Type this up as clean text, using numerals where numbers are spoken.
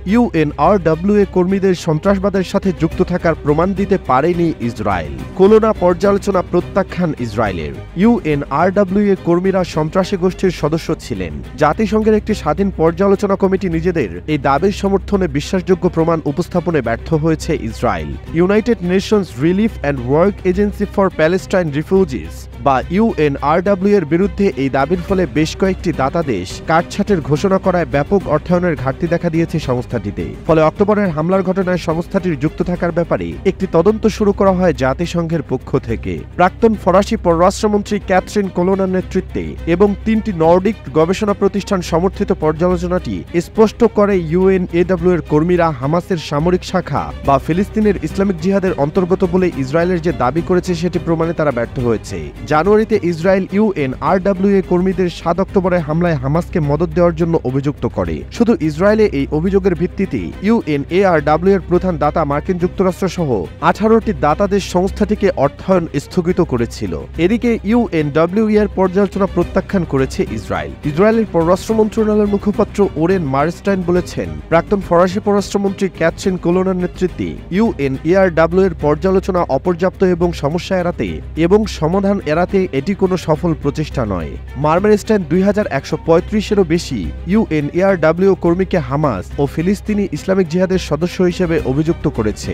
UNRWA কর্মীদের সন্ত্রাসবাদের সাথে যুক্ত থাকার প্রমাণ দিতে পারেনি ইসরায়েল। খুলনা পর্যালোচনা প্রত্যাখ্যান ইসরায়েলের। ইউএনআরডব্লিউএ কর্মীরা সন্ত্রাসী গোষ্ঠীর সদস্য ছিলেন। জাতিসংঘের একটি স্বাধীন পর্যালোচনা কমিটি নিজেদের এই দাবির সমর্থনে বিশ্বাসযোগ্য প্রমাণ উপস্থাপনে ব্যর্থ হয়েছে Israel. United Nations relief and work agency for Palestine refugees বা ইউএনআরডব্লিউ এর বিরুদ্ধে এই দাবির ফলে বেশ কয়েকটি দাতা দেশ কাটছাঁটের ঘোষণা করায় ব্যাপক অর্থায়নের ঘাটতি দেখা দিয়েছে সংস্থাটিতে। ফলে অক্টোবরের হামলার ঘটনায় সংস্থাটির যুক্ত থাকার ব্যাপারে একটি তদন্ত শুরু করা হয় জাতিসংঘের পক্ষ থেকে। প্রাক্তন ফরাসি পররাষ্ট্রমন্ত্রী ক্যাথরিন কোলোনার নেতৃত্বে এবং 3টি নর্ডিক গবেষণা প্রতিষ্ঠান সমর্থিত পর্যালোচনাটি স্পষ্ট করে ইউএনএডব্লিউ এর কর্মীরা হামাসের সামরিক শাখা বা ফিলিস্তিনের ইসলামিক জিহাদের অন্তর্গত বলে ইসরায়েলের যে দাবি করেছে সেটি প্রমাণে তারা ব্যর্থ হয়েছে। জানুয়ারিতে ইসরায়েল ইউএনআরডব্লিউ কর্মীদের 7 অক্টোবরের হামলায় হামাসকে মদদ দেওয়ার জন্য অভিযুক্ত করে। শুধু ইসরায়েলে এই অভিযোগের ভিত্তিতে ইউএনআরডব্লিউ এর প্রধান দাতা মার্কিন যুক্তরাষ্ট্র সহ 18টি দাতা দেশ সংস্থাটিকে অর্থায়ন স্থগিত করেছিল। এদিকে ইউএনডব্লিউ এর পর্যালোচনা প্রত্যাখ্যান করেছে ইসরায়েল। ইসরায়েলের পররাষ্ট্র মন্ত্রণালয়ের মুখপাত্র ওরেন মারস্টাইন বলেছেন, প্রাক্তন ফরাসি পররাষ্ট্রমন্ত্রী ক্যাথরিন কোলোনার নেতৃত্বে ইউএনআরডব্লিউ এর পর্যালোচনা অপর্যাপ্ত এবং সমস্যা এড়াতে এবং সমাধান এড়াতে এটি কোনো সফল প্রচেষ্টা নয়। মারস্টাইন 2135-এরও বেশি ইউএনআরডব্লিউ কর্মীকে হামাস ও ফিলিস্তিনি ইসলামিক জিহাদের সদস্য হিসেবে অভিযুক্ত করেছে।